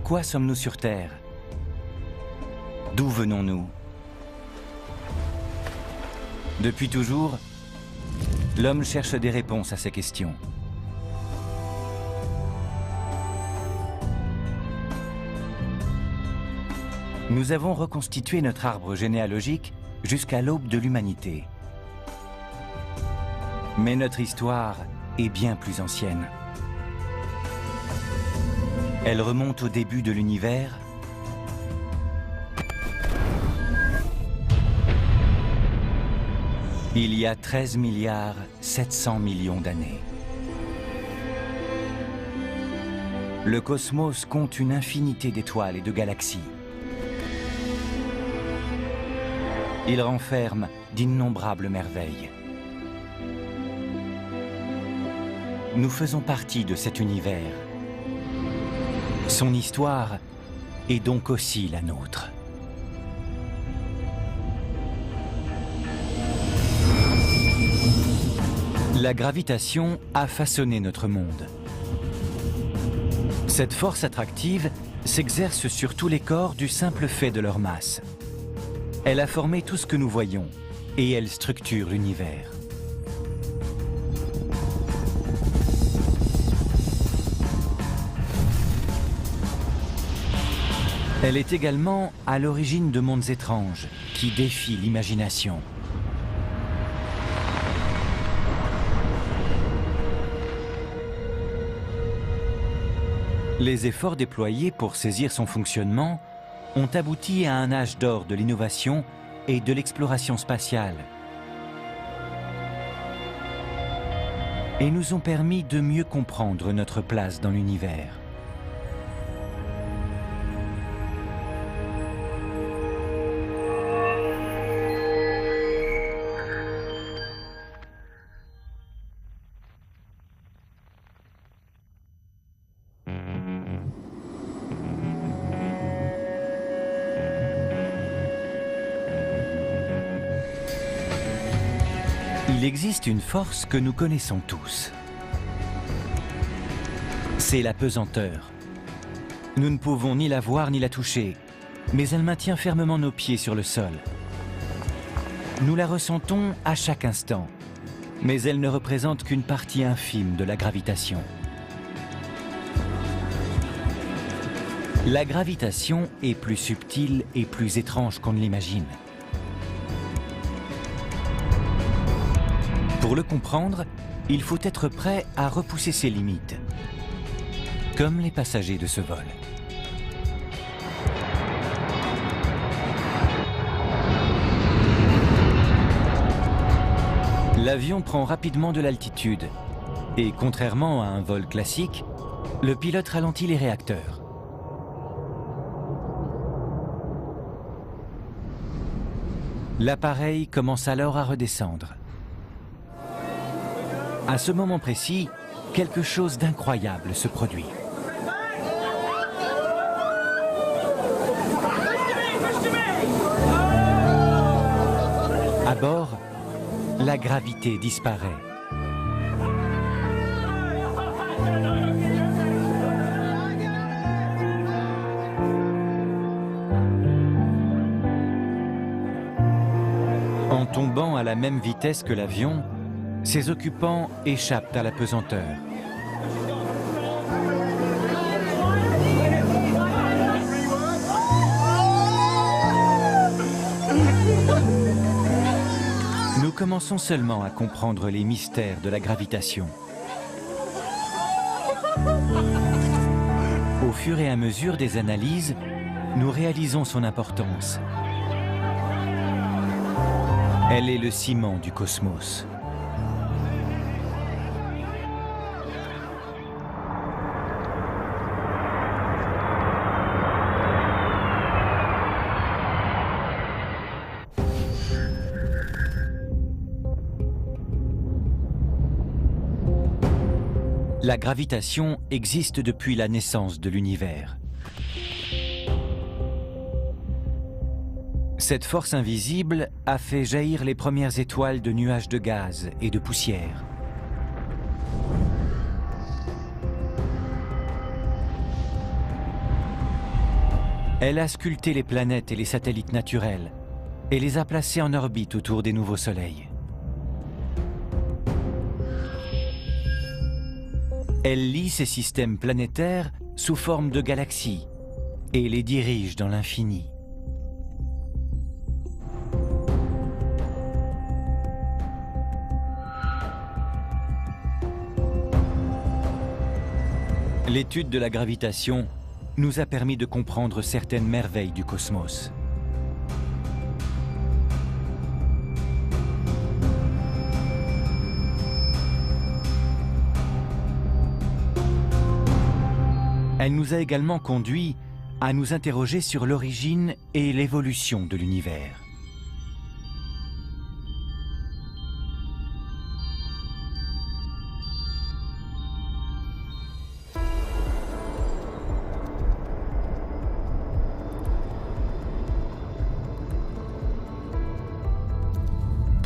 Pourquoi sommes-nous sur Terre? D'où venons-nous? Depuis toujours, l'homme cherche des réponses à ces questions. Nous avons reconstitué notre arbre généalogique jusqu'à l'aube de l'humanité. Mais notre histoire est bien plus ancienne. Elle remonte au début de l'univers, il y a 13 milliards 700 millions d'années. Le cosmos compte une infinité d'étoiles et de galaxies. Il renferme d'innombrables merveilles. Nous faisons partie de cet univers. Son histoire est donc aussi la nôtre. La gravitation a façonné notre monde. Cette force attractive s'exerce sur tous les corps du simple fait de leur masse. Elle a formé tout ce que nous voyons et elle structure l'univers. Elle est également à l'origine de mondes étranges qui défient l'imagination. Les efforts déployés pour saisir son fonctionnement ont abouti à un âge d'or de l'innovation et de l'exploration spatiale et nous ont permis de mieux comprendre notre place dans l'univers. Il existe une force que nous connaissons tous. C'est la pesanteur. Nous ne pouvons ni la voir ni la toucher, mais elle maintient fermement nos pieds sur le sol. Nous la ressentons à chaque instant, mais elle ne représente qu'une partie infime de la gravitation. La gravitation est plus subtile et plus étrange qu'on ne l'imagine. Pour le comprendre, il faut être prêt à repousser ses limites, comme les passagers de ce vol. L'avion prend rapidement de l'altitude et, contrairement à un vol classique, le pilote ralentit les réacteurs. L'appareil commence alors à redescendre. À ce moment précis, quelque chose d'incroyable se produit. À bord, la gravité disparaît. En tombant à la même vitesse que l'avion, ses occupants échappent à la pesanteur. Nous commençons seulement à comprendre les mystères de la gravitation. Au fur et à mesure des analyses, nous réalisons son importance. Elle est le ciment du cosmos. La gravitation existe depuis la naissance de l'univers. Cette force invisible a fait jaillir les premières étoiles de nuages de gaz et de poussière. Elle a sculpté les planètes et les satellites naturels et les a placés en orbite autour des nouveaux soleils. Elle lie ces systèmes planétaires sous forme de galaxies et les dirige dans l'infini. L'étude de la gravitation nous a permis de comprendre certaines merveilles du cosmos. Elle nous a également conduits à nous interroger sur l'origine et l'évolution de l'univers.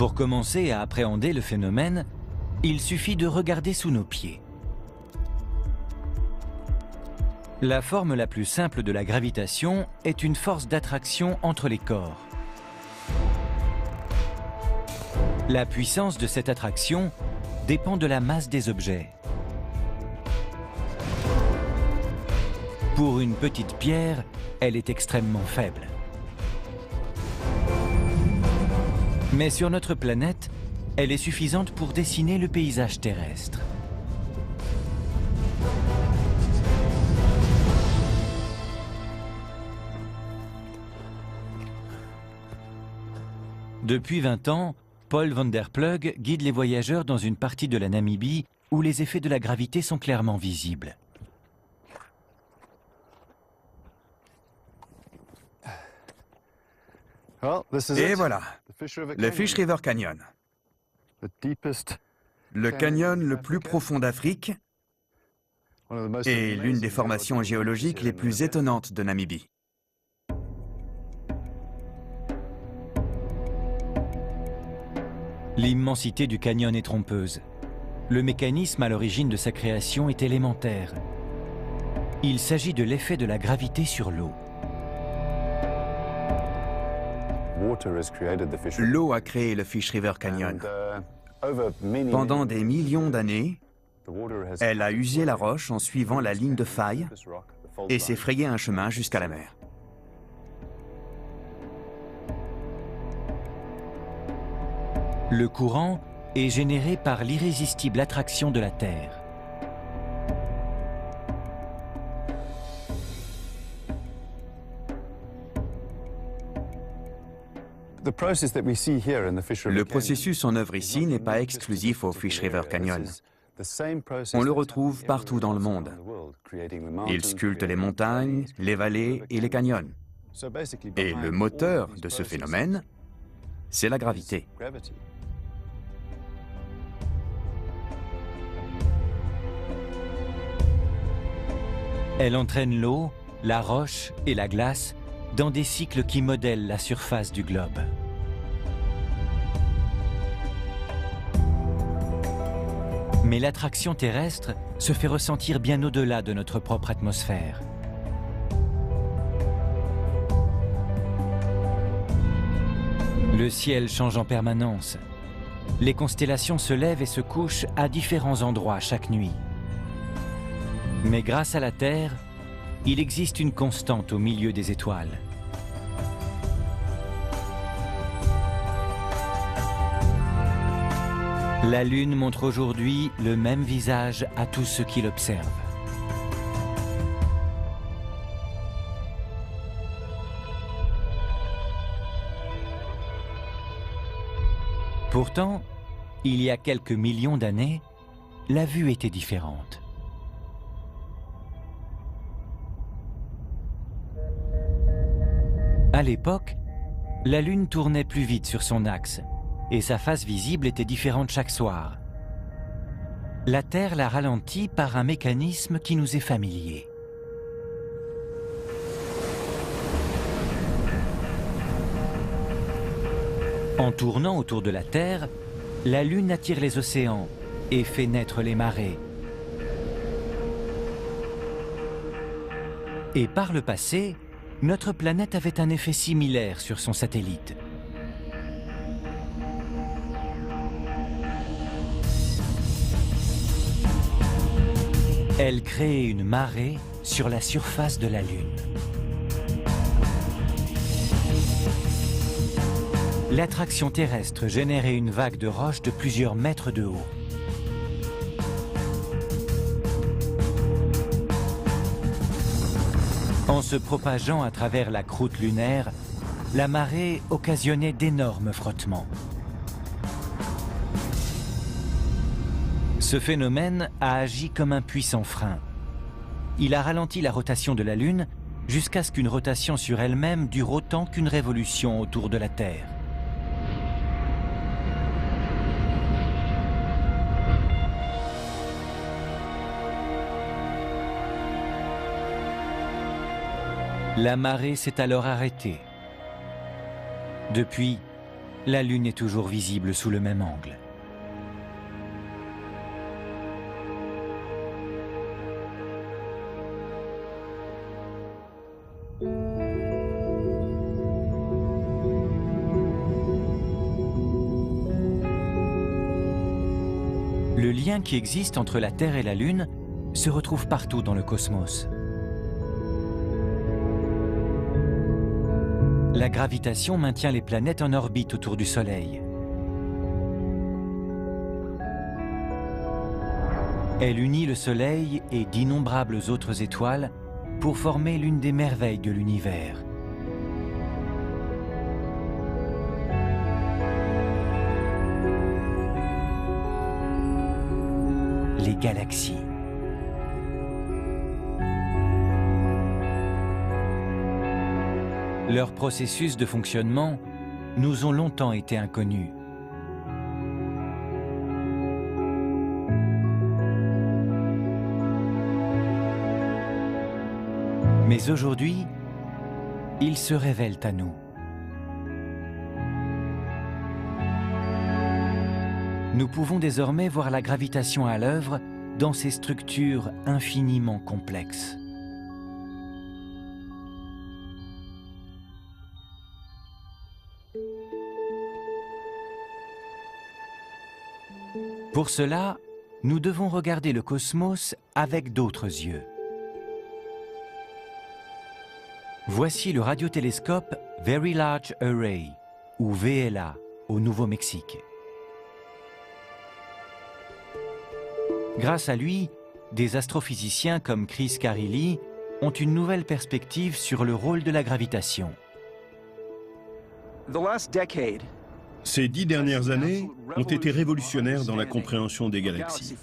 Pour commencer à appréhender le phénomène, il suffit de regarder sous nos pieds. La forme la plus simple de la gravitation est une force d'attraction entre les corps. La puissance de cette attraction dépend de la masse des objets. Pour une petite pierre, elle est extrêmement faible. Mais sur notre planète, elle est suffisante pour dessiner le paysage terrestre. Depuis 20 ans, Paul van der Plug guide les voyageurs dans une partie de la Namibie où les effets de la gravité sont clairement visibles. Et voilà, le Fish River Canyon. Le canyon le plus profond d'Afrique et l'une des formations géologiques les plus étonnantes de Namibie. L'immensité du canyon est trompeuse. Le mécanisme à l'origine de sa création est élémentaire. Il s'agit de l'effet de la gravité sur l'eau. L'eau a créé le Fish River Canyon. Pendant des millions d'années, elle a usé la roche en suivant la ligne de faille et s'est frayé un chemin jusqu'à la mer. Le courant est généré par l'irrésistible attraction de la Terre. Le processus en œuvre ici n'est pas exclusif au Fish River Canyon. On le retrouve partout dans le monde. Il sculpte les montagnes, les vallées et les canyons. Et le moteur de ce phénomène, c'est la gravité. Elle entraîne l'eau, la roche et la glace dans des cycles qui modèlent la surface du globe. Mais l'attraction terrestre se fait ressentir bien au-delà de notre propre atmosphère. Le ciel change en permanence. Les constellations se lèvent et se couchent à différents endroits chaque nuit. Mais grâce à la Terre, il existe une constante au milieu des étoiles. La Lune montre aujourd'hui le même visage à tous ceux qui l'observent. Pourtant, il y a quelques millions d'années, la vue était différente. À l'époque, la Lune tournait plus vite sur son axe et sa face visible était différente chaque soir. La Terre l'a ralentit par un mécanisme qui nous est familier. En tournant autour de la Terre, la Lune attire les océans et fait naître les marées. Et par le passé, notre planète avait un effet similaire sur son satellite. Elle créait une marée sur la surface de la Lune. L'attraction terrestre générait une vague de roches de plusieurs mètres de haut. En se propageant à travers la croûte lunaire, la marée occasionnait d'énormes frottements. Ce phénomène a agi comme un puissant frein. Il a ralenti la rotation de la Lune jusqu'à ce qu'une rotation sur elle-même dure autant qu'une révolution autour de la Terre. La marée s'est alors arrêtée. Depuis, la Lune est toujours visible sous le même angle. Le lien qui existe entre la Terre et la Lune se retrouve partout dans le cosmos. La gravitation maintient les planètes en orbite autour du Soleil. Elle unit le Soleil et d'innombrables autres étoiles pour former l'une des merveilles de l'univers. Les galaxies. Leurs processus de fonctionnement nous ont longtemps été inconnus. Mais aujourd'hui, ils se révèlent à nous. Nous pouvons désormais voir la gravitation à l'œuvre dans ces structures infiniment complexes. Pour cela, nous devons regarder le cosmos avec d'autres yeux. Voici le radiotélescope Very Large Array, ou VLA, au Nouveau-Mexique. Grâce à lui, des astrophysiciens comme Chris Carilli ont une nouvelle perspective sur le rôle de la gravitation. Ces 10 dernières années ont été révolutionnaires dans la compréhension des galaxies.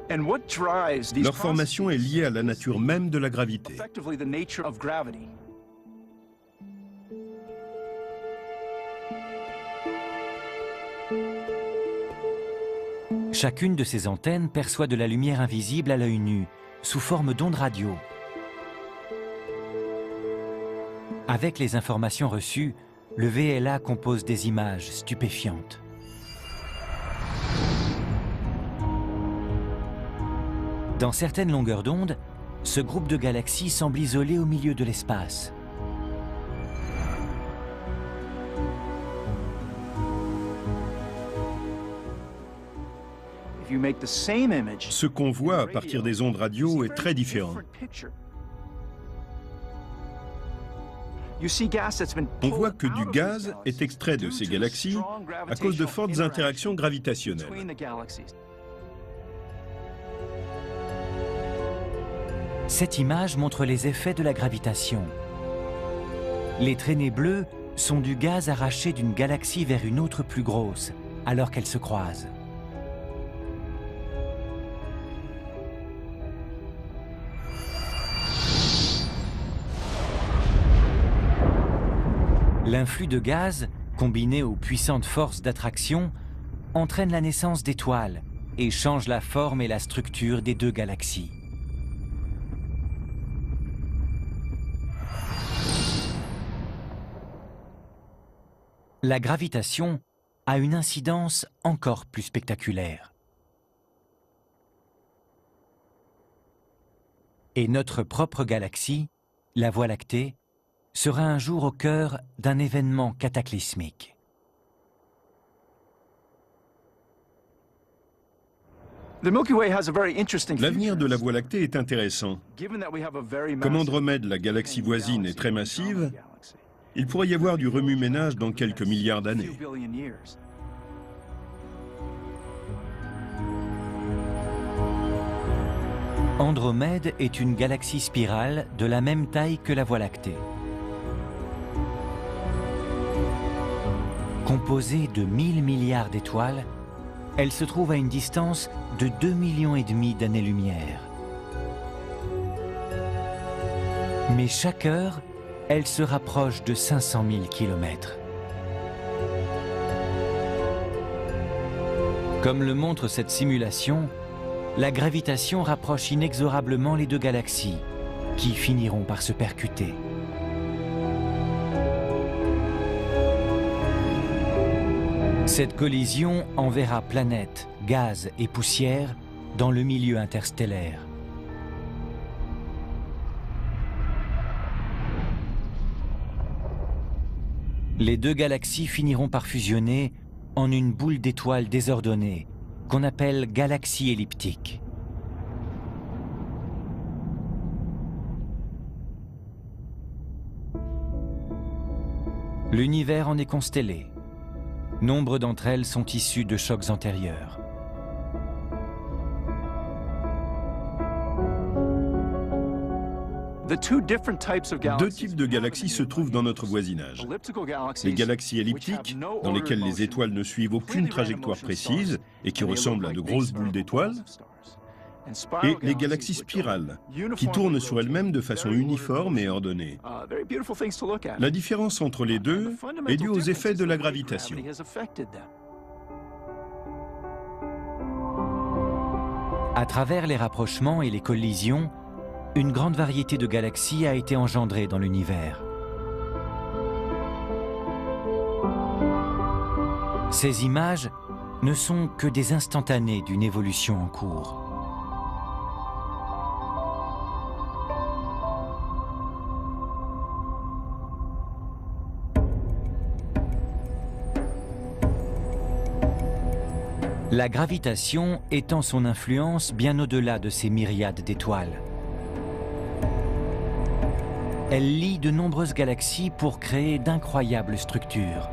Leur formation est liée à la nature même de la gravité. Chacune de ces antennes perçoit de la lumière invisible à l'œil nu, sous forme d'ondes radio. Avec les informations reçues, le VLA compose des images stupéfiantes. Dans certaines longueurs d'onde, ce groupe de galaxies semble isolé au milieu de l'espace. Ce qu'on voit à partir des ondes radio est très différent. On voit que du gaz est extrait de ces galaxies à cause de fortes interactions gravitationnelles. Cette image montre les effets de la gravitation. Les traînées bleues sont du gaz arraché d'une galaxie vers une autre plus grosse, alors qu'elles se croisent. L'influx de gaz, combiné aux puissantes forces d'attraction, entraîne la naissance d'étoiles et change la forme et la structure des deux galaxies. La gravitation a une incidence encore plus spectaculaire. Et notre propre galaxie la Voie lactée, sera un jour au cœur d'un événement cataclysmique. L'avenir de la Voie lactée est intéressant. Comme Andromède, la galaxie voisine, est très massive, il pourrait y avoir du remue-ménage dans quelques milliards d'années. Andromède est une galaxie spirale de la même taille que la Voie lactée. Composée de 1000 milliards d'étoiles, elle se trouve à une distance de 2,5 millions d'années-lumière. Mais chaque heure, elle se rapproche de 500 000 kilomètres. Comme le montre cette simulation, la gravitation rapproche inexorablement les deux galaxies, qui finiront par se percuter. Cette collision enverra planètes, gaz et poussière dans le milieu interstellaire. Les deux galaxies finiront par fusionner en une boule d'étoiles désordonnée qu'on appelle galaxie elliptique. L'univers en est constellé. Nombre d'entre elles sont issues de chocs antérieurs. Deux types de galaxies se trouvent dans notre voisinage. Les galaxies elliptiques, dans lesquelles les étoiles ne suivent aucune trajectoire précise et qui ressemblent à de grosses boules d'étoiles, et les galaxies spirales, qui tournent sur elles-mêmes de façon uniforme et ordonnée. La différence entre les deux est due aux effets de la gravitation. À travers les rapprochements et les collisions, une grande variété de galaxies a été engendrée dans l'univers. Ces images ne sont que des instantanés d'une évolution en cours. La gravitation étend son influence bien au-delà de ces myriades d'étoiles. Elle lie de nombreuses galaxies pour créer d'incroyables structures.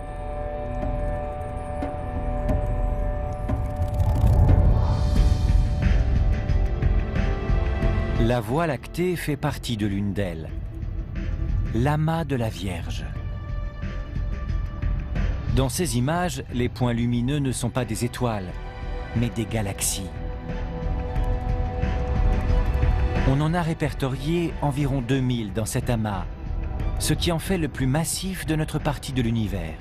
La Voie lactée fait partie de l'une d'elles, l'amas de la Vierge. Dans ces images, les points lumineux ne sont pas des étoiles, mais des galaxies. On en a répertorié environ 2000 dans cet amas, ce qui en fait le plus massif de notre partie de l'univers.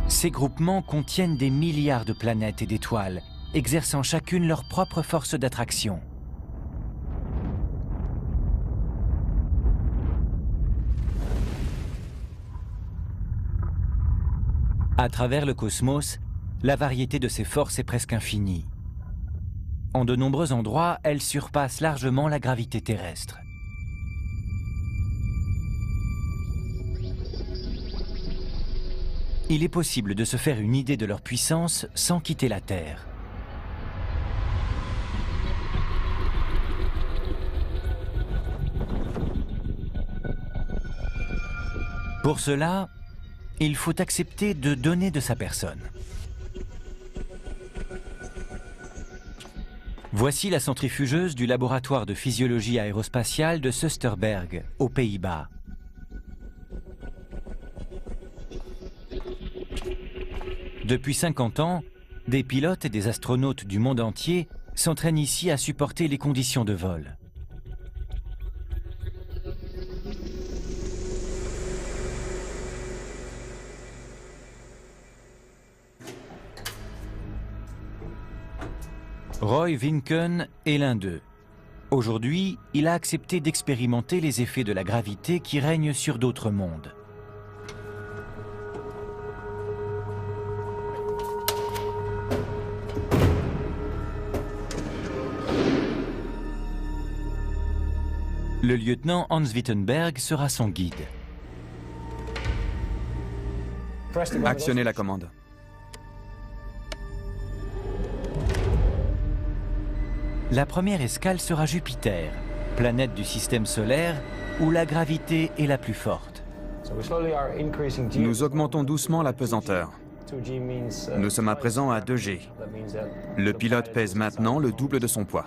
Ces groupements contiennent des milliards de planètes et d'étoiles, exerçant chacune leur propre force d'attraction. À travers le cosmos, la variété de ces forces est presque infinie. En de nombreux endroits, elles surpassent largement la gravité terrestre. Il est possible de se faire une idée de leur puissance sans quitter la Terre. Pour cela, il faut accepter de donner de sa personne. Voici la centrifugeuse du laboratoire de physiologie aérospatiale de Soesterberg, aux Pays-Bas. Depuis 50 ans, des pilotes et des astronautes du monde entier s'entraînent ici à supporter les conditions de vol. Roy Vinken est l'un d'eux. Aujourd'hui, il a accepté d'expérimenter les effets de la gravité qui règnent sur d'autres mondes. Le lieutenant Hans Wittenberg sera son guide. Actionnez la commande. La première escale sera Jupiter, planète du système solaire où la gravité est la plus forte. Nous augmentons doucement la pesanteur. Nous sommes à présent à 2G. Le pilote pèse maintenant le double de son poids.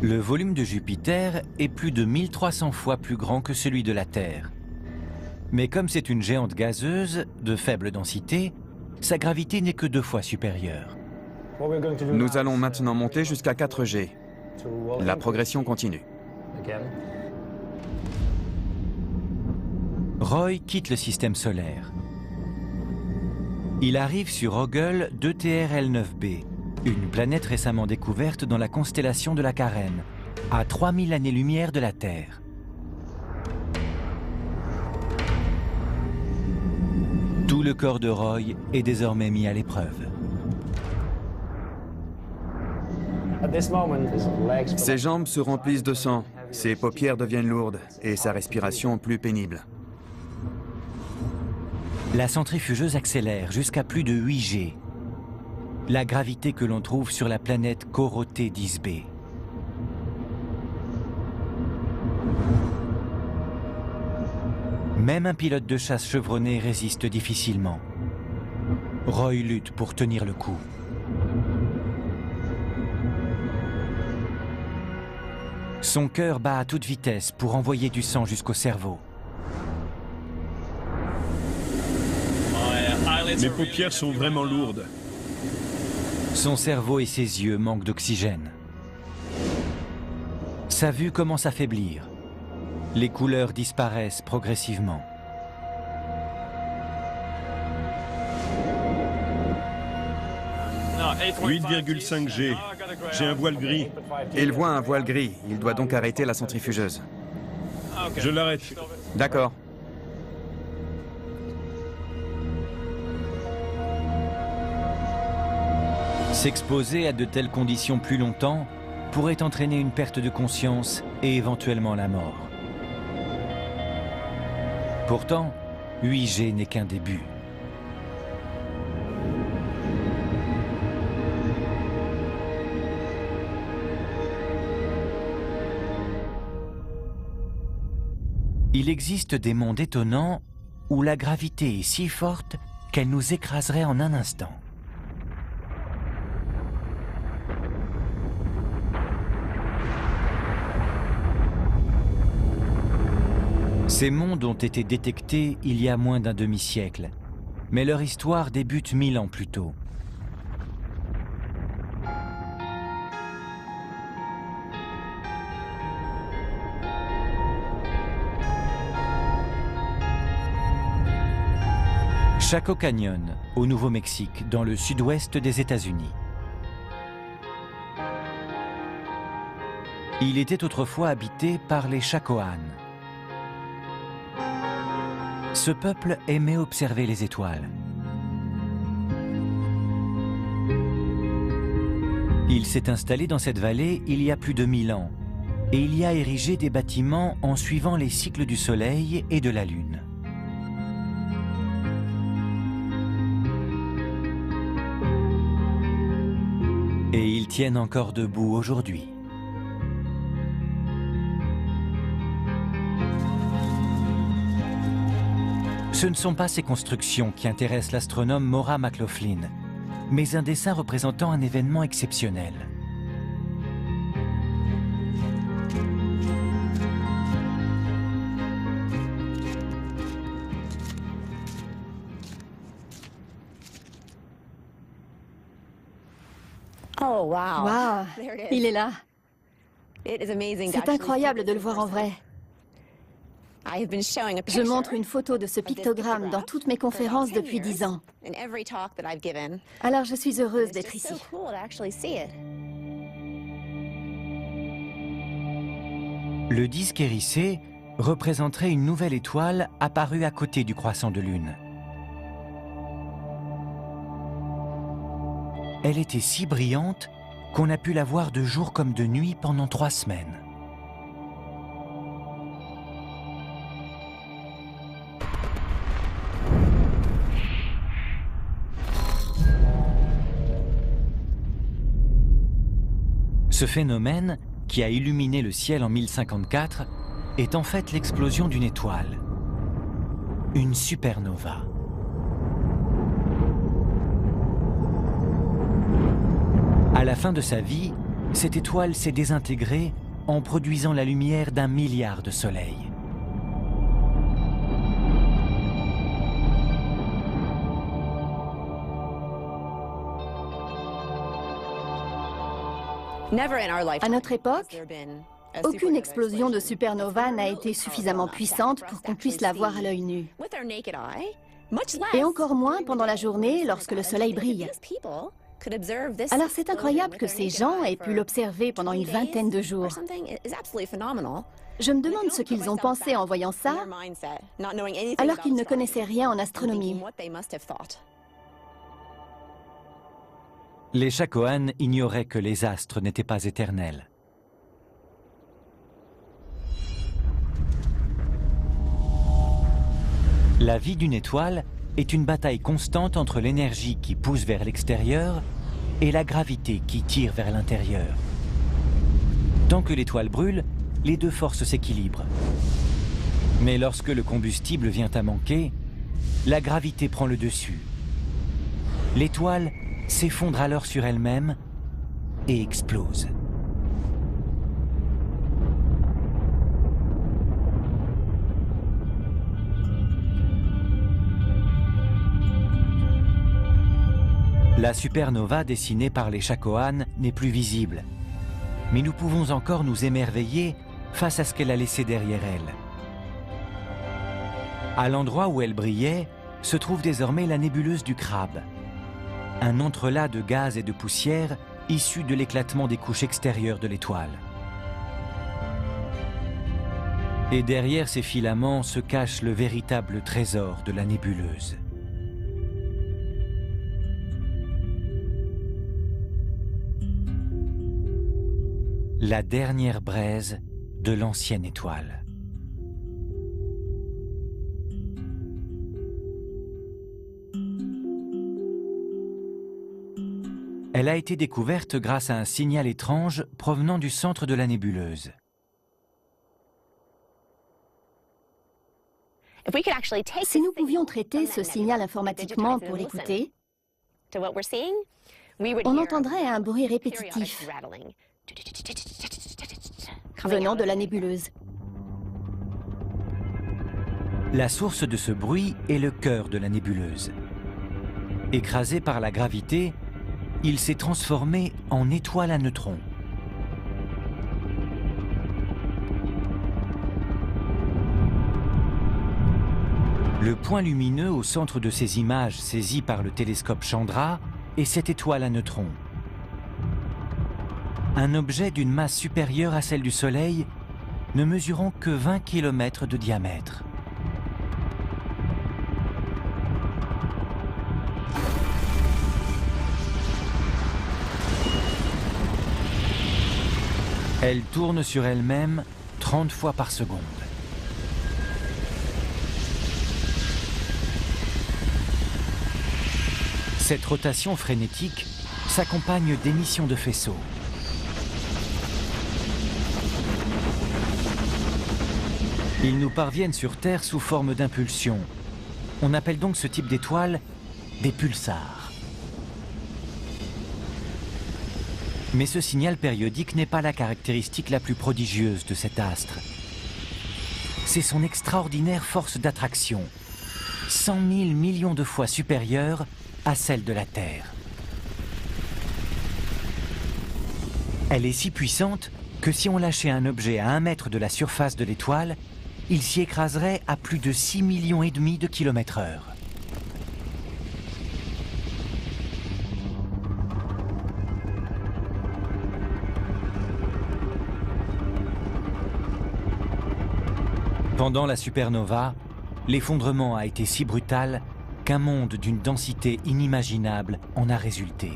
Le volume de Jupiter est plus de 1300 fois plus grand que celui de la Terre. Mais comme c'est une géante gazeuse de faible densité, sa gravité n'est que 2 fois supérieure. Nous allons maintenant monter jusqu'à 4G. La progression continue. Roy quitte le système solaire. Il arrive sur Hoggle 2TRL9b, une planète récemment découverte dans la constellation de la Carène, à 3000 années-lumière de la Terre. Tout le corps de Roy est désormais mis à l'épreuve. Ses jambes se remplissent de sang, ses paupières deviennent lourdes et sa respiration plus pénible. La centrifugeuse accélère jusqu'à plus de 8G. La gravité que l'on trouve sur la planète Coroté 10b. Même un pilote de chasse chevronné résiste difficilement. Roy lutte pour tenir le coup. Son cœur bat à toute vitesse pour envoyer du sang jusqu'au cerveau. Mes paupières sont vraiment lourdes. Son cerveau et ses yeux manquent d'oxygène. Sa vue commence à faiblir. Les couleurs disparaissent progressivement. « 8,5 G. J'ai un voile gris. » Il voit un voile gris. Il doit donc arrêter la centrifugeuse. Je l'arrête. D'accord. S'exposer à de telles conditions plus longtemps pourrait entraîner une perte de conscience et éventuellement la mort. Pourtant, 8G n'est qu'un début. Il existe des mondes étonnants où la gravité est si forte qu'elle nous écraserait en un instant. Ces mondes ont été détectés il y a moins d'un demi-siècle, mais leur histoire débute 1000 ans plus tôt. Chaco Canyon, au Nouveau-Mexique, dans le sud-ouest des États-Unis. Il était autrefois habité par les Chacoans. Ce peuple aimait observer les étoiles. Il s'est installé dans cette vallée il y a plus de 1000 ans et il y a érigé des bâtiments en suivant les cycles du Soleil et de la Lune. Et ils tiennent encore debout aujourd'hui. Ce ne sont pas ces constructions qui intéressent l'astronome Maura McLaughlin, mais un dessin représentant un événement exceptionnel. Oh, wow! Il est là. C'est incroyable de le voir en vrai. Je montre une photo de ce pictogramme dans toutes mes conférences depuis 10 ans. Alors je suis heureuse d'être ici. Le disque hérissé représenterait une nouvelle étoile apparue à côté du croissant de lune. Elle était si brillante qu'on a pu la voir de jour comme de nuit pendant 3 semaines. Ce phénomène, qui a illuminé le ciel en 1054, est en fait l'explosion d'une étoile, une supernova. À la fin de sa vie, cette étoile s'est désintégrée en produisant la lumière d'1 milliard de soleils. À notre époque, aucune explosion de supernova n'a été suffisamment puissante pour qu'on puisse la voir à l'œil nu. Et encore moins pendant la journée lorsque le soleil brille. Alors c'est incroyable que ces gens aient pu l'observer pendant une vingtaine de jours. Je me demande ce qu'ils ont pensé en voyant ça, alors qu'ils ne connaissaient rien en astronomie. Les Chacoan ignoraient que les astres n'étaient pas éternels. La vie d'une étoile est une bataille constante entre l'énergie qui pousse vers l'extérieur et la gravité qui tire vers l'intérieur. Tant que l'étoile brûle, les deux forces s'équilibrent. Mais lorsque le combustible vient à manquer, la gravité prend le dessus. L'étoile s'effondre alors sur elle-même et explose. La supernova dessinée par les Chacoan n'est plus visible, mais nous pouvons encore nous émerveiller face à ce qu'elle a laissé derrière elle. À l'endroit où elle brillait se trouve désormais la nébuleuse du Crabe, un entrelac de gaz et de poussière issus de l'éclatement des couches extérieures de l'étoile. Et derrière ces filaments se cache le véritable trésor de la nébuleuse. La dernière braise de l'ancienne étoile. Elle a été découverte grâce à un signal étrange provenant du centre de la nébuleuse. Si nous pouvions traiter ce signal informatiquement pour l'écouter, on entendrait un bruit répétitif venant de la nébuleuse. La source de ce bruit est le cœur de la nébuleuse. Écrasé par la gravité, il s'est transformé en étoile à neutrons. Le point lumineux au centre de ces images saisies par le télescope Chandra est cette étoile à neutrons. Un objet d'une masse supérieure à celle du Soleil, ne mesurant que 20 km de diamètre. Elle tourne sur elle-même 30 fois par seconde. Cette rotation frénétique s'accompagne d'émissions de faisceaux. Ils nous parviennent sur Terre sous forme d'impulsions. On appelle donc ce type d'étoiles des pulsars. Mais ce signal périodique n'est pas la caractéristique la plus prodigieuse de cet astre. C'est son extraordinaire force d'attraction, 100 000 millions de fois supérieure à celle de la Terre. Elle est si puissante que si on lâchait un objet à 1 mètre de la surface de l'étoile, il s'y écraserait à plus de 6,5 millions de km/h. Pendant la supernova, l'effondrement a été si brutal qu'un monde d'une densité inimaginable en a résulté.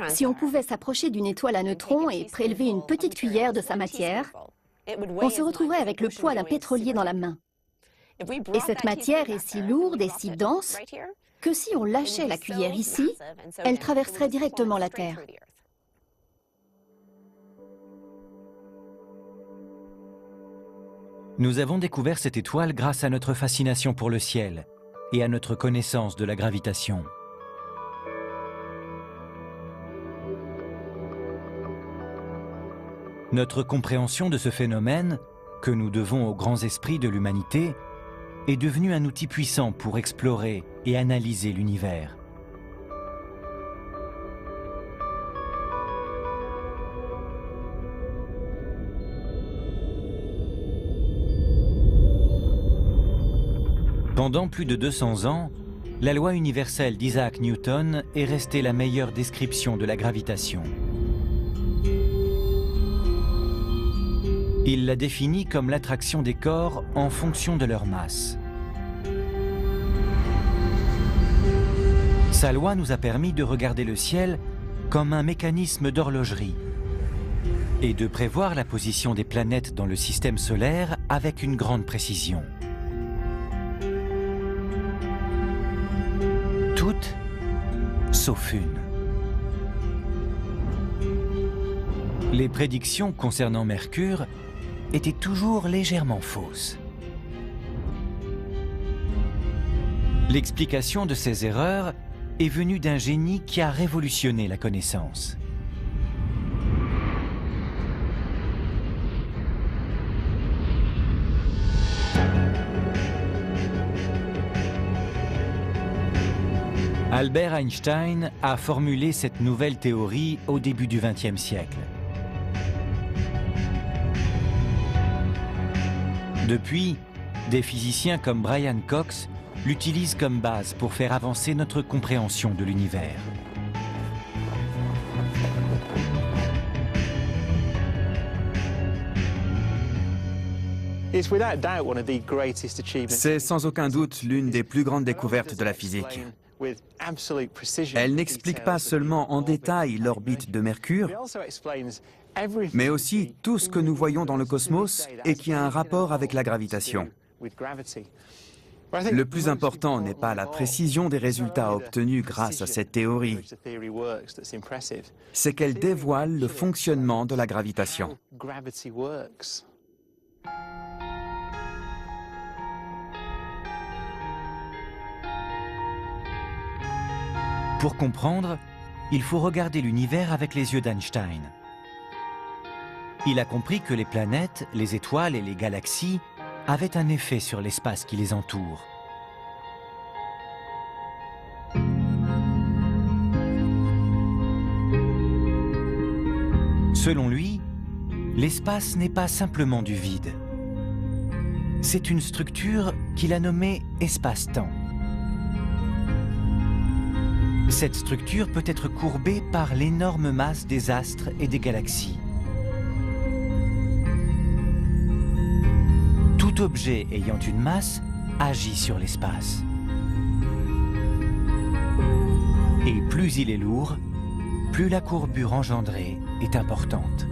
Si on pouvait s'approcher d'une étoile à neutrons et prélever une petite cuillère de sa matière, on se retrouverait avec le poids d'un pétrolier dans la main. Et cette matière est si lourde et si dense que si on lâchait la cuillère ici, elle traverserait directement la Terre. Nous avons découvert cette étoile grâce à notre fascination pour le ciel et à notre connaissance de la gravitation. Notre compréhension de ce phénomène, que nous devons aux grands esprits de l'humanité, est devenue un outil puissant pour explorer et analyser l'univers. Pendant plus de 200 ans, la loi universelle d'Isaac Newton est restée la meilleure description de la gravitation. Il la définit comme l'attraction des corps en fonction de leur masse. Sa loi nous a permis de regarder le ciel comme un mécanisme d'horlogerie et de prévoir la position des planètes dans le système solaire avec une grande précision. Toutes, sauf une. Les prédictions concernant Mercure étaient toujours légèrement fausses. L'explication de ces erreurs est venue d'un génie qui a révolutionné la connaissance. Albert Einstein a formulé cette nouvelle théorie au début du XXe siècle. Depuis, des physiciens comme Brian Cox l'utilisent comme base pour faire avancer notre compréhension de l'univers. C'est sans aucun doute l'une des plus grandes découvertes de la physique. Elle n'explique pas seulement en détail l'orbite de Mercure, mais aussi tout ce que nous voyons dans le cosmos et qui a un rapport avec la gravitation. Le plus important n'est pas la précision des résultats obtenus grâce à cette théorie, c'est qu'elle dévoile le fonctionnement de la gravitation. Pour comprendre, il faut regarder l'univers avec les yeux d'Einstein. Il a compris que les planètes, les étoiles et les galaxies avaient un effet sur l'espace qui les entoure. Selon lui, l'espace n'est pas simplement du vide. C'est une structure qu'il a nommée espace-temps. Cette structure peut être courbée par l'énorme masse des astres et des galaxies. Tout objet ayant une masse agit sur l'espace. Et plus il est lourd, plus la courbure engendrée est importante.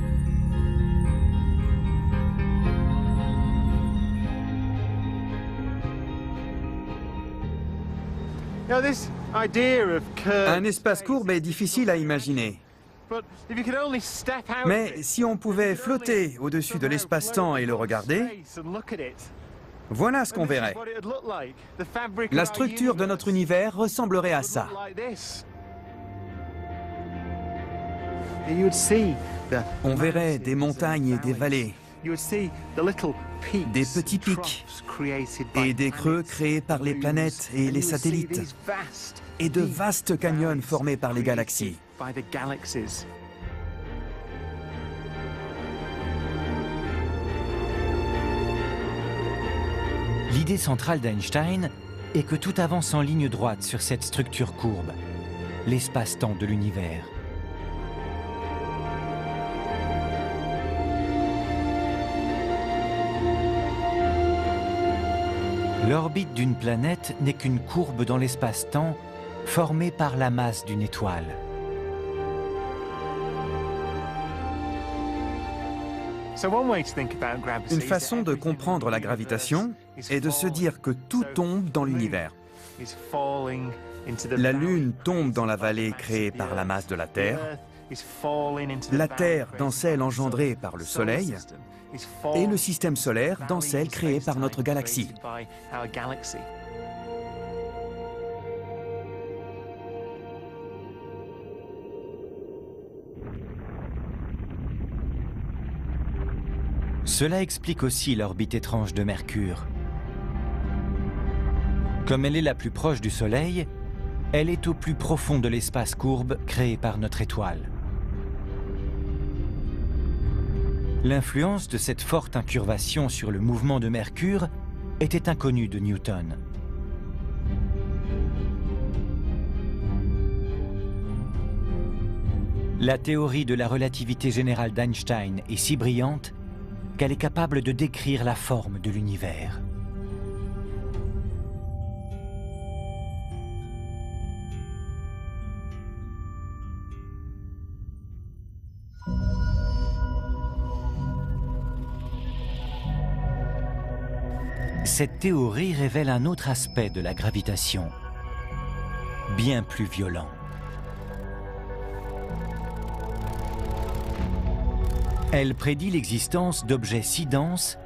Un espace courbe est difficile à imaginer. Mais si on pouvait flotter au-dessus de l'espace-temps et le regarder, voilà ce qu'on verrait. La structure de notre univers ressemblerait à ça. On verrait des montagnes et des vallées, des petits pics et des creux créés par les planètes et les satellites, et de vastes canyons formés par les galaxies. L'idée centrale d'Einstein est que tout avance en ligne droite sur cette structure courbe, l'espace-temps de l'univers. L'orbite d'une planète n'est qu'une courbe dans l'espace-temps formée par la masse d'une étoile. Une façon de comprendre la gravitation est de se dire que tout tombe dans l'univers. La Lune tombe dans la vallée créée par la masse de la Terre, la Terre dans celle engendrée par le Soleil, et le système solaire dans celle créée par notre galaxie. Cela explique aussi l'orbite étrange de Mercure. Comme elle est la plus proche du Soleil, elle est au plus profond de l'espace courbe créé par notre étoile. L'influence de cette forte incurvation sur le mouvement de Mercure était inconnue de Newton. La théorie de la relativité générale d'Einstein est si brillante qu'elle est capable de décrire la forme de l'univers. Cette théorie révèle un autre aspect de la gravitation, bien plus violent. Elle prédit l'existence d'objets si denses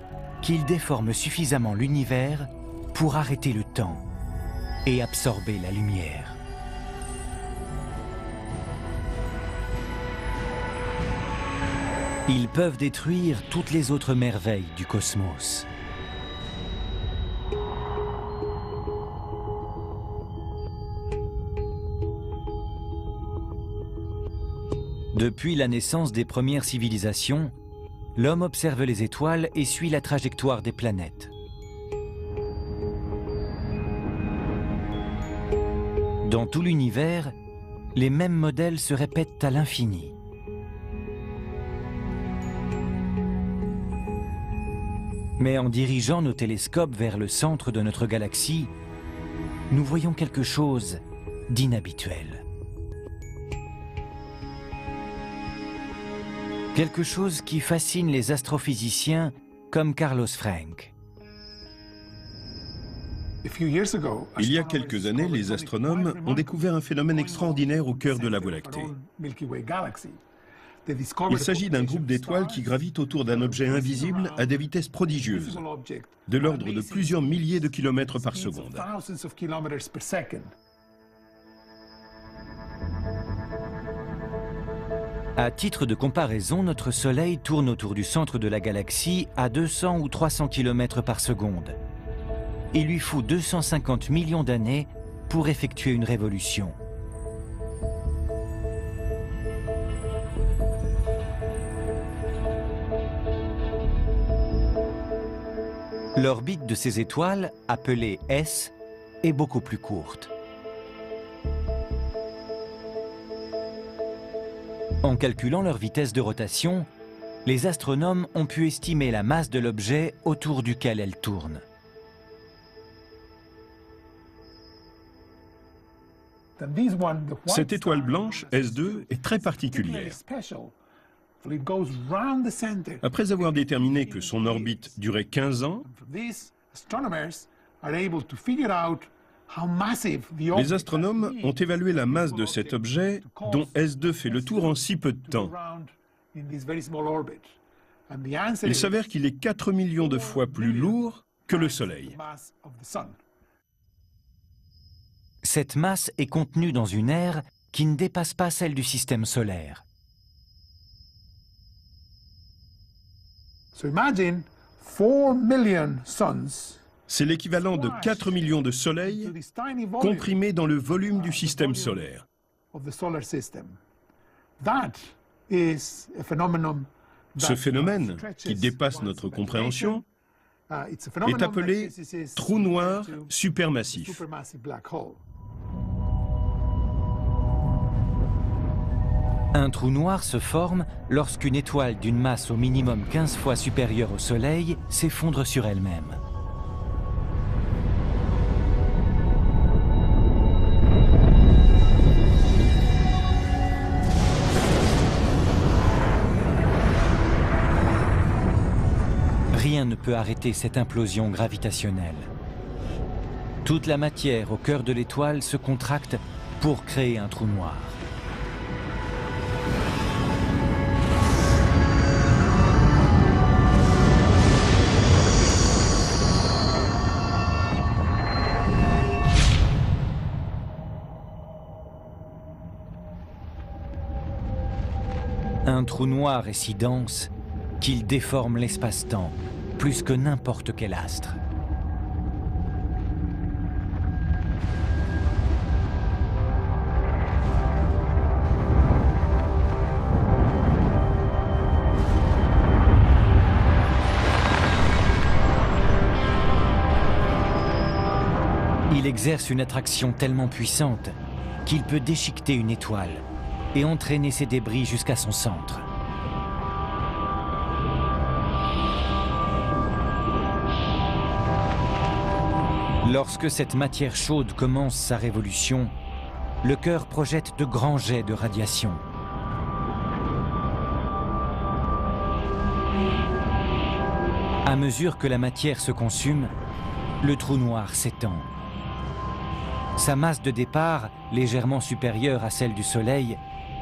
qu'ils déforment suffisamment l'univers pour arrêter le temps et absorber la lumière. Ils peuvent détruire toutes les autres merveilles du cosmos. Depuis la naissance des premières civilisations, l'homme observe les étoiles et suit la trajectoire des planètes. Dans tout l'univers, les mêmes modèles se répètent à l'infini. Mais en dirigeant nos télescopes vers le centre de notre galaxie, nous voyons quelque chose d'inhabituel. Quelque chose qui fascine les astrophysiciens comme Carlos Frank. Il y a quelques années, les astronomes ont découvert un phénomène extraordinaire au cœur de la Voie lactée. Il s'agit d'un groupe d'étoiles qui gravitent autour d'un objet invisible à des vitesses prodigieuses, de l'ordre de plusieurs milliers de kilomètres par seconde. À titre de comparaison, notre Soleil tourne autour du centre de la galaxie à 200 ou 300 km par seconde. Il lui faut 250 millions d'années pour effectuer une révolution. L'orbite de ces étoiles, appelée S, est beaucoup plus courte. En calculant leur vitesse de rotation, les astronomes ont pu estimer la masse de l'objet autour duquel elles tournent. Cette étoile blanche, S2, est très particulière. Après avoir déterminé que son orbite durait 15 ans, les astronomes ont évalué la masse de cet objet dont S2 fait le tour en si peu de temps. Il s'avère qu'il est 4 millions de fois plus lourd que le Soleil. Cette masse est contenue dans une aire qui ne dépasse pas celle du système solaire. C'est l'équivalent de 4 millions de soleils comprimés dans le volume du système solaire. Ce phénomène, qui dépasse notre compréhension, est appelé trou noir supermassif. Un trou noir se forme lorsqu'une étoile d'une masse au minimum 15 fois supérieure au Soleil s'effondre sur elle-même. Rien ne peut arrêter cette implosion gravitationnelle. Toute la matière au cœur de l'étoile se contracte pour créer un trou noir. Un trou noir est si dense qu'il déforme l'espace-temps plus que n'importe quel astre. Il exerce une attraction tellement puissante qu'il peut déchiqueter une étoile et entraîner ses débris jusqu'à son centre. Lorsque cette matière chaude commence sa révolution, le cœur projette de grands jets de radiation. À mesure que la matière se consume, le trou noir s'étend. Sa masse de départ, légèrement supérieure à celle du Soleil,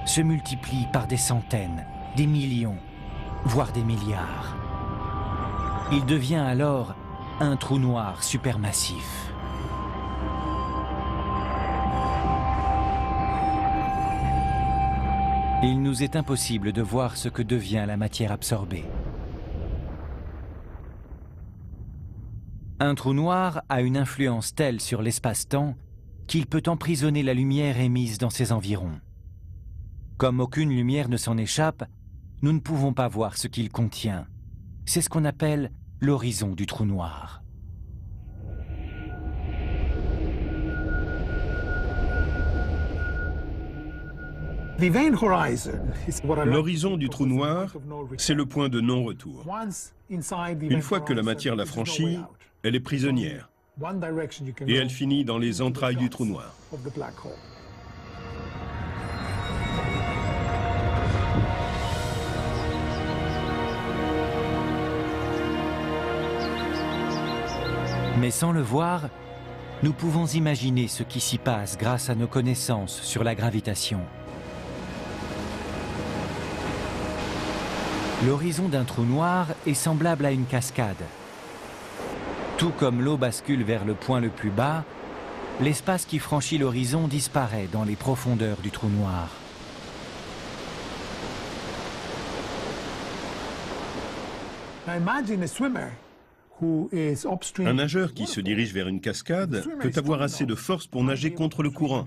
se multiplie par des centaines, des millions, voire des milliards. Il devient alors un trou noir supermassif. Il nous est impossible de voir ce que devient la matière absorbée. Un trou noir a une influence telle sur l'espace-temps qu'il peut emprisonner la lumière émise dans ses environs. Comme aucune lumière ne s'en échappe, nous ne pouvons pas voir ce qu'il contient. C'est ce qu'on appelle l'horizon du trou noir. L'horizon du trou noir, c'est le point de non-retour. Une fois que la matière l'a franchi, elle est prisonnière. Et elle finit dans les entrailles du trou noir. Mais sans le voir, nous pouvons imaginer ce qui s'y passe grâce à nos connaissances sur la gravitation. L'horizon d'un trou noir est semblable à une cascade. Tout comme l'eau bascule vers le point le plus bas, l'espace qui franchit l'horizon disparaît dans les profondeurs du trou noir. Un nageur qui se dirige vers une cascade peut avoir assez de force pour nager contre le courant.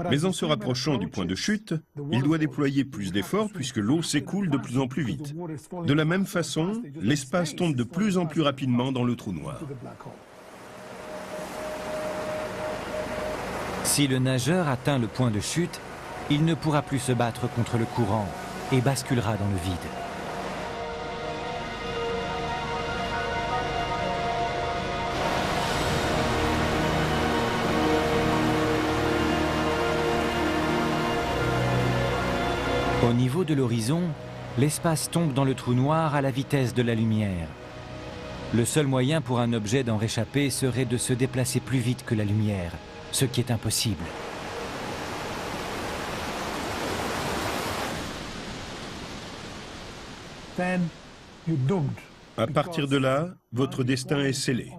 Mais en se rapprochant du point de chute, il doit déployer plus d'efforts puisque l'eau s'écoule de plus en plus vite. De la même façon, l'espace tombe de plus en plus rapidement dans le trou noir. Si le nageur atteint le point de chute, il ne pourra plus se battre contre le courant et basculera dans le vide. Au niveau de l'horizon, l'espace tombe dans le trou noir à la vitesse de la lumière. Le seul moyen pour un objet d'en réchapper serait de se déplacer plus vite que la lumière, ce qui est impossible. À partir de là, votre destin est scellé.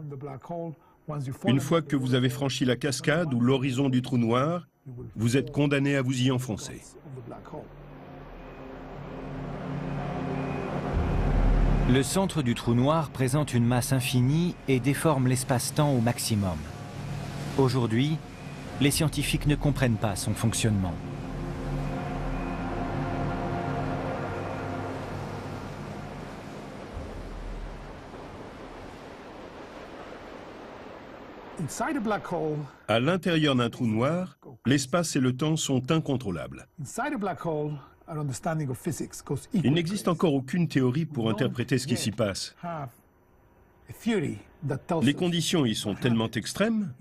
Une fois que vous avez franchi la cascade ou l'horizon du trou noir, vous êtes condamné à vous y enfoncer. Le centre du trou noir présente une masse infinie et déforme l'espace-temps au maximum. Aujourd'hui, les scientifiques ne comprennent pas son fonctionnement. À l'intérieur d'un trou noir, l'espace et le temps sont incontrôlables. Il n'existe encore aucune théorie pour interpréter ce qui s'y passe. Les conditions y sont tellement extrêmes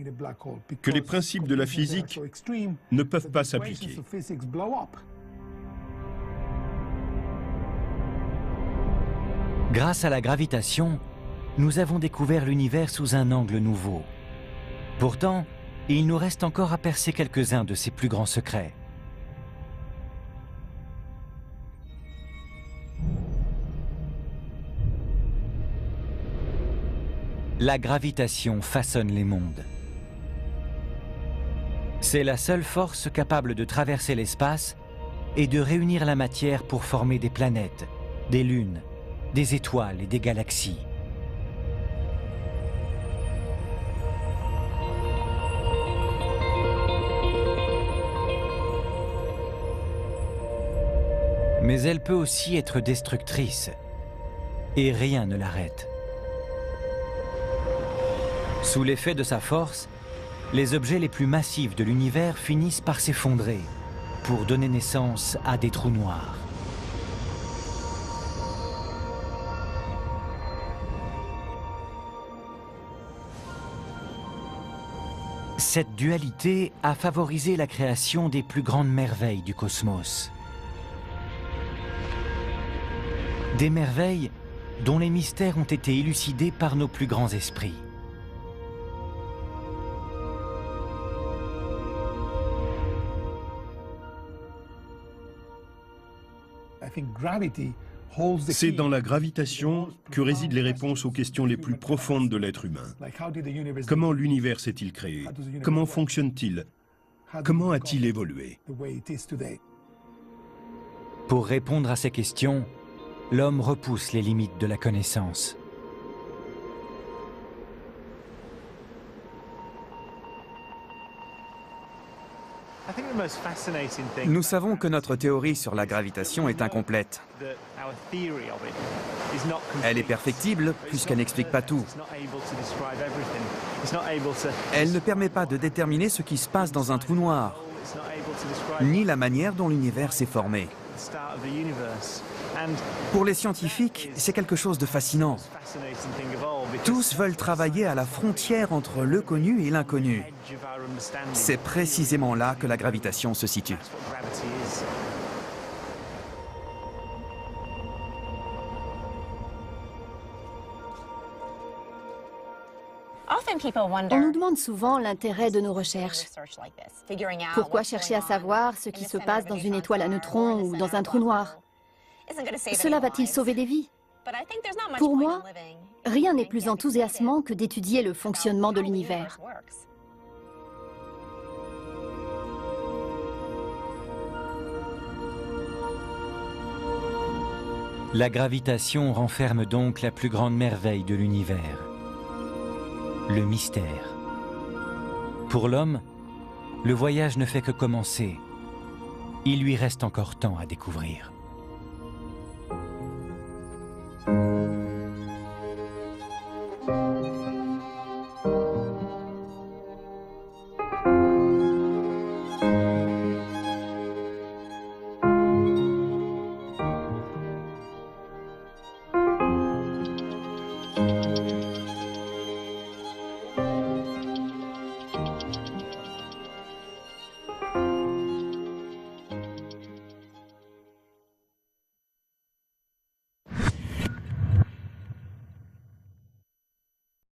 que les principes de la physique ne peuvent pas s'appliquer. Grâce à la gravitation, nous avons découvert l'univers sous un angle nouveau. Pourtant, il nous reste encore à percer quelques-uns de ses plus grands secrets. La gravitation façonne les mondes. C'est la seule force capable de traverser l'espace et de réunir la matière pour former des planètes, des lunes, des étoiles et des galaxies. Mais elle peut aussi être destructrice, et rien ne l'arrête. Sous l'effet de sa force, les objets les plus massifs de l'univers finissent par s'effondrer pour donner naissance à des trous noirs. Cette dualité a favorisé la création des plus grandes merveilles du cosmos. Des merveilles dont les mystères ont été élucidés par nos plus grands esprits. C'est dans la gravitation que résident les réponses aux questions les plus profondes de l'être humain. Comment l'univers s'est-il créé? Comment fonctionne-t-il? Comment a-t-il évolué? Pour répondre à ces questions, l'homme repousse les limites de la connaissance. Nous savons que notre théorie sur la gravitation est incomplète. Elle est perfectible puisqu'elle n'explique pas tout. Elle ne permet pas de déterminer ce qui se passe dans un trou noir, ni la manière dont l'univers s'est formé. Pour les scientifiques, c'est quelque chose de fascinant. Tous veulent travailler à la frontière entre le connu et l'inconnu. C'est précisément là que la gravitation se situe. On nous demande souvent l'intérêt de nos recherches. Pourquoi chercher à savoir ce qui se passe dans une étoile à neutrons ou dans un trou noir? Cela va-t-il sauver des vies? Pour moi, rien n'est plus enthousiasmant que d'étudier le fonctionnement de l'univers. La gravitation renferme donc la plus grande merveille de l'univers, le mystère. Pour l'homme, le voyage ne fait que commencer. Il lui reste encore tant à découvrir.